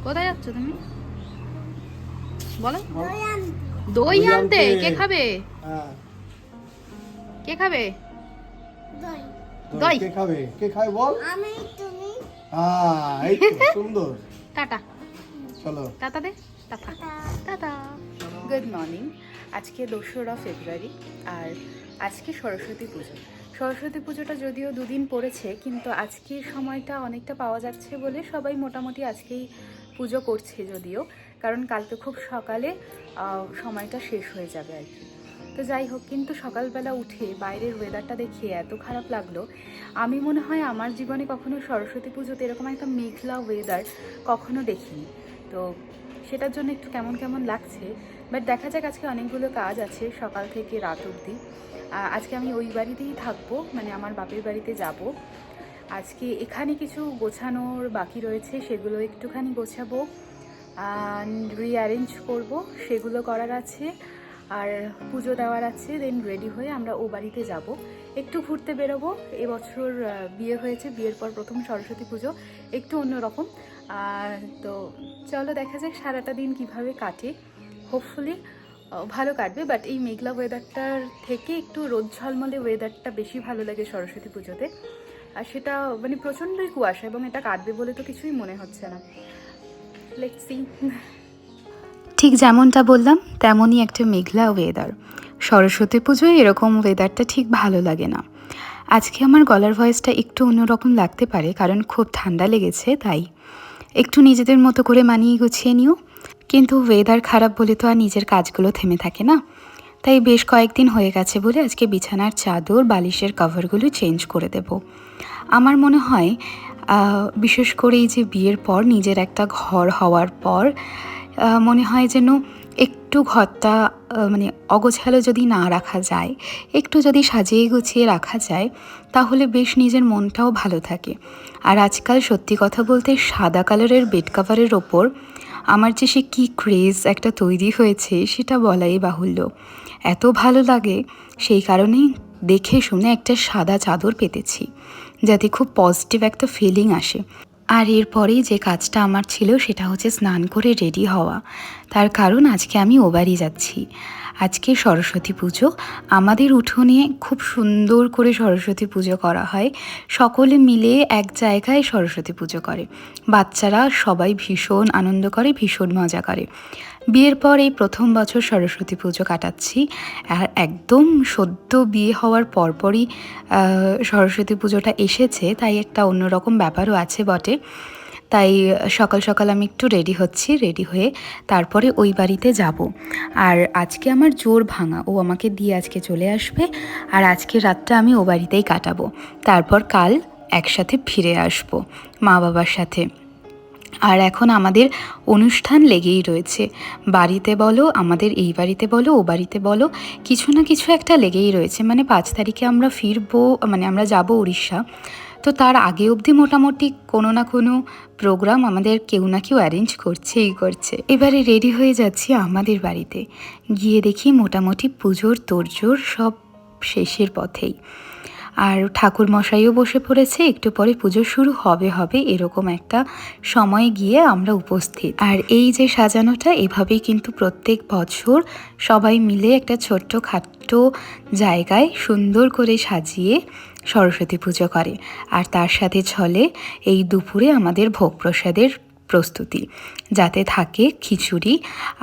কোথায় যাচ্ছ তুমি বলো? দই আনতে। কে খাবে? কে খাবে দই? দই কে খাবে? কে খাবে বল? আমি, তুমি। এই তো সুন্দর। টাটা চলো টাটা দে। Tata tata. Good morning. আজকে 2রা ফেব্রুয়ারি আর আজকে সরস্বতী পুজো। সরস্বতী পুজোটা যদিও দুদিন পড়েছে, কিন্তু আজকের সময়টা অনেকটা পাওয়া যাচ্ছে বলে সবাই মোটামুটি আজকেই পুজো করছে, যদিও কারণ কালকে খুব সকালে সময়টা শেষ হয়ে যাবে আর কি। তো যাই হোক, কিন্তু সকালবেলা উঠে বাইরের ওয়েদারটা দেখে এত খারাপ লাগলো। আমি মনে হয় আমার জীবনে কখনো সরস্বতী পুজোতে এরকম একটা মেঘলা ওয়েদার কখনো দেখিনি। তো সেটার জন্য একটু কেমন কেমন লাগছে, বাট দেখা যাক। আজকে অনেকগুলো কাজ আছে সকাল থেকে রাত অবধি। আজকে আমি ওই বাড়িতেই থাকবো, মানে আমার বাপের বাড়িতে যাব। আজকে এখানে কিছু গোছানোর বাকি রয়েছে, সেগুলো একটুখানি গোছাবো, রিঅ্যারেঞ্জ করব, সেগুলো করার আছে। আর পুজো দেওয়ার আছে, দেন রেডি হয়ে আমরা ও বাড়িতে যাব, একটু ঘুরতে বেরোবো। এবছর বিয়ে হয়েছে, বিয়ের পর প্রথম সরস্বতী পুজো, একটু অন্যরকম। তো চলো দেখা যাক সারাটা দিন কিভাবে কাটে। হোপফুলি ভালো কাটবে, বাট এই মেঘলা ওয়েদারটার থেকে একটু রোদ ঝলমলে ওয়েদারটা বেশি ভালো লাগে সরস্বতী পুজোতে। আর সেটা মানে প্রচণ্ডই কুয়াশা, এবং এটা কাটবে বলে তো কিছুই মনে হচ্ছে না। Let's see. ঠিক যেমনটা বললাম তেমনই একটা মেঘলা ওয়েদার। সরস্বতী পুজোয় এরকম ওয়েদারটা ঠিক ভালো লাগে না। আজকে আমার গলার ভয়েসটা একটু অন্যরকম লাগতে পারে, কারণ খুব ঠান্ডা লেগেছে, তাই একটু নিজেদের মতো করে মানিয়ে গুছিয়ে নিও। কিন্তু ওয়েদার খারাপ বলে তো আর নিজের কাজগুলো থেমে থাকে না। তাই বেশ কয়েকদিন হয়ে গেছে বলে আজকে বিছানার চাদর, বালিশের কভারগুলো চেঞ্জ করে দেব। আমার মনে হয় বিশেষ করে এই যে বিয়ের পর নিজের একটা ঘর হওয়ার পর মনে হয় যেন একটু ঘরটা মানে অগোছালো যদি না রাখা যায়, একটু যদি সাজিয়ে গুছিয়ে রাখা যায়, তাহলে বেশ নিজের মনটাও ভালো থাকে। আর আজকাল সত্যি কথা বলতে সাদা কালারের বেড কাভারের ওপর আমার যে সে কী ক্রেজ একটা তৈরি হয়েছে সেটা বলাই বাহুল্য। এত ভালো লাগে, সেই কারণেই দেখে শুনে একটা সাদা চাদর পেতেছি, যাতে খুব পজিটিভ একটা ফিলিং আসে। আর এরপরেই যে কাজটা আমার ছিল সেটা হচ্ছে স্নান করে রেডি হওয়া। তার কারণ আজকে আমি ও বাড়ি যাচ্ছি। আজকে সরস্বতী পুজো, আমাদের উঠোনে খুব সুন্দর করে সরস্বতী পুজো করা হয়। সকলে মিলে এক জায়গায় সরস্বতী পুজো করে, বাচ্চারা সবাই ভীষণ আনন্দ করে, ভীষণ মজা করে। বিয়ের পর এই প্রথম বছর সরস্বতী পুজো কাটাচ্ছি। আর একদম সদ্য বিয়ে হওয়ার পরপরই সরস্বতী পুজোটা এসেছে, তাই একটা অন্যরকম ব্যাপারও আছে বটে। তাই সকাল সকাল আমি একটু রেডি হচ্ছি, রেডি হয়ে তারপরে ওই বাড়িতে যাব। আর আজকে আমার জোর ভাঙা, ও আমাকে দিয়ে আজকে চলে আসবে, আর আজকের রাতটা আমি ও বাড়িতেই কাটাবো। তারপর কাল একসাথে ফিরে আসব মা বাবার সাথে। আর এখন আমাদের অনুষ্ঠান লেগেই রয়েছে, বাড়িতে বলো, আমাদের এই বাড়িতে বলো, ও বাড়িতে বলো, কিছু না কিছু একটা লেগেই রয়েছে। মানে 5 তারিখে আমরা ফিরবো, মানে আমরা যাব উড়িষ্যা। তো তার আগে অবধি মোটামুটি কোনো না কোনো প্রোগ্রাম আমাদের কেউ না কেউ অ্যারেঞ্জ করছেই করছে। এবারে রেডি হয়ে যাচ্ছি আমাদের বাড়িতে, গিয়ে দেখি মোটামুটি পুজোর তোড়জোড় সব শেষের পথেই। আর ঠাকুর মশাইও বসে পড়েছে, একটু পরে পুজো শুরু হবে হবে এরকম একটা সময় গিয়ে আমরা উপস্থিত। আর এই যে সাজানোটা, এভাবেই কিন্তু প্রত্যেক বছর সবাই মিলে একটা ছোট্ট খাট্ট জায়গায় সুন্দর করে সাজিয়ে সরস্বতী পুজো করে। আর তার সাথে চলে এই দুপুরে আমাদের ভোগ প্রসাদের প্রস্তুতি, যাতে থাকে খিচুড়ি,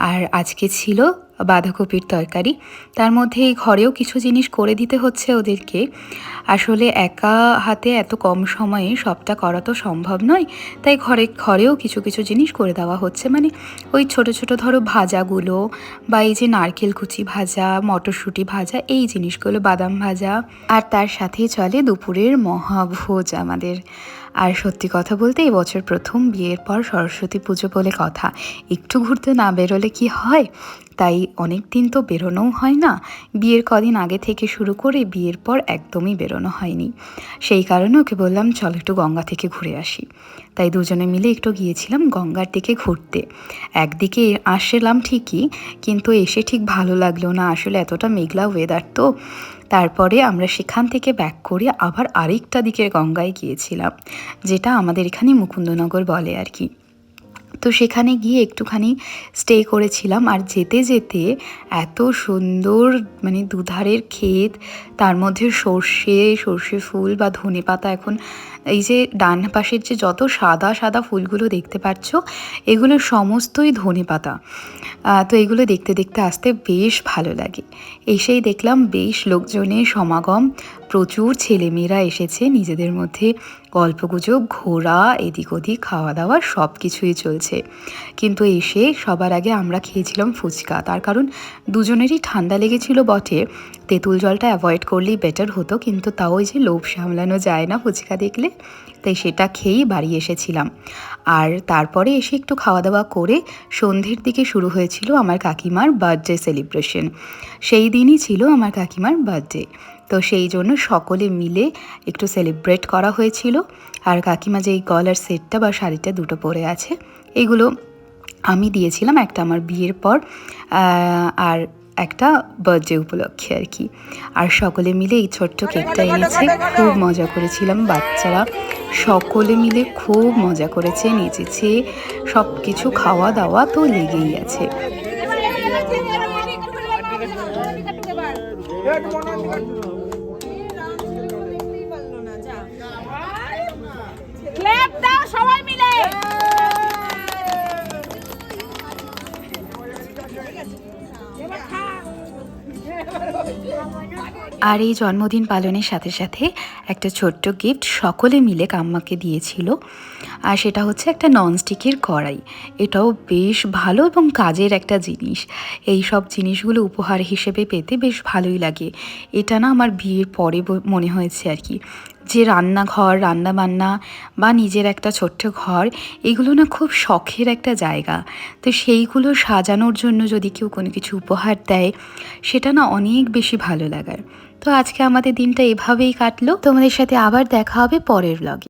আর আজকে ছিল বাঁধাকপির তরকারি। তার মধ্যে এই ঘরেও কিছু জিনিস করে দিতে হচ্ছে ওদেরকে। আসলে একা হাতে এত কম সময়ে সবটা করা তো সম্ভব নয়, তাই ঘরেও কিছু কিছু জিনিস করে দেওয়া হচ্ছে। মানে ওই ছোট ছোট ধরো ভাজাগুলো, বা এই যে নারকেল কুচি ভাজা, মটরশুঁটি ভাজা, এই জিনিসগুলো, বাদাম ভাজা। আর তার সাথেই চলে দুপুরের মহাভোজ আমাদের। আর সত্যি কথা বলতে এবছর প্রথম বিয়ের পর সরস্বতী পুজো বলে কথা, একটু ঘুরতে না বেরোলে কি হয়। তাই অনেক দিন তো বেরোনোও হয় না, বিয়ের কদিন আগে থেকে শুরু করে বিয়ের পর একদমই বেরোনো হয়নি। সেই কারণে ওকে বললাম চল একটু গঙ্গা থেকে ঘুরে আসি। তাই দুজনে মিলে একটু গিয়েছিলাম গঙ্গার দিকে ঘুরতে। একদিকে আসলাম ঠিকই, কিন্তু এসে ঠিক ভালো লাগলো না, আসলে এতটা মেঘলা ওয়েদার তো। তারপরে আমরা সেখান থেকে ব্যাক করে আবার আরেকটা দিকের গঙ্গায় গিয়েছিলাম, যেটা আমাদের এখানে মুকুন্দনগর বলে আর কি। তো সেখানে গিয়ে একটুখানি স্টে করেছিলাম। আর যেতে যেতে এত সুন্দর মানে দুধারের ক্ষেত, তার মধ্যে সর্ষে ফুল বা ধনেপাতা, এখন এই যে ডান পাশের যে যত সাদা সাদা ফুলগুলো দেখতে পাচ্ছ এগুলো সমস্তই ধনেপাতা। তো এগুলো দেখতে দেখতে আসতে বেশ ভালো লাগে। এসেই দেখলাম বেশ লোকজনের সমাগম, প্রচুর ছেলেমেয়েরা এসেছে, নিজেদের মধ্যে গল্পগুজব, ঘোরা, এদিক ওদিক, খাওয়া দাওয়া সব কিছুই চলছে। কিন্তু এসে সবার আগে আমরা খেয়েছিলাম ফুচকা। তার কারণ দুজনেরই ঠান্ডা লেগেছিল বটে, তেঁতুল জলটা অ্যাভয়েড করলেই বেটার হতো, কিন্তু তাও ওই যে লোভ সামলানো যায় না ফুচকা দেখলে, তাই সেটা খেয়েই বাড়ি এসেছিলাম। আর তারপরে এসে একটু খাওয়া দাওয়া করে সন্ধ্যের দিকে শুরু হয়েছিল আমার কাকিমার বার্থডে সেলিব্রেশন। সেই দিনই ছিল আমার কাকিমার বার্থডে, তো সেই জন্য সকলে মিলে একটু সেলিব্রেট করা হয়েছিল। আর কাকিমা যে এই গলার সেটটা বা শাড়িটা দুটো পরে আছে, এগুলো আমি দিয়েছিলাম, একটা আমার বিয়ের পর আর একটা বার্থডে উপলক্ষে আর কি। আর সকলে মিলে এই ছোট্ট কেকটা এনেছে, খুব মজা করেছিলাম। বাচ্চারা সকলে মিলে খুব মজা করেছে, নেচেছে, সব কিছু খাওয়া দাওয়া তো লেগেই আছে। সবাই মিলে আর এই জন্মদিন পালনের সাথে সাথে একটা ছোট্ট গিফট সকলে মিলে কাম্মাকে দিয়েছিল। আর সেটা হচ্ছে একটা ননস্টিকের কড়াই। এটাও বেশ ভালো এবং কাজের একটা জিনিস। এই সব জিনিসগুলো উপহার হিসেবে পেতে বেশ ভালোই লাগে। এটা না আমার বিয়ের পরে মনে হয়েছে আর কি, যে রান্নাঘর, রান্নাবান্না বা নিজের একটা ছোট্ট ঘর, এগুলো না খুব শখের একটা জায়গা। তো সেইগুলো সাজানোর জন্য যদি কেউ কোনো কিছু উপহার দেয়, সেটা না অনেক বেশি ভালো লাগার। তো আজকে আমাদের দিনটা এভাবেই কাটলো। তোমাদের সাথে আবার দেখা হবে পরের ব্লগে।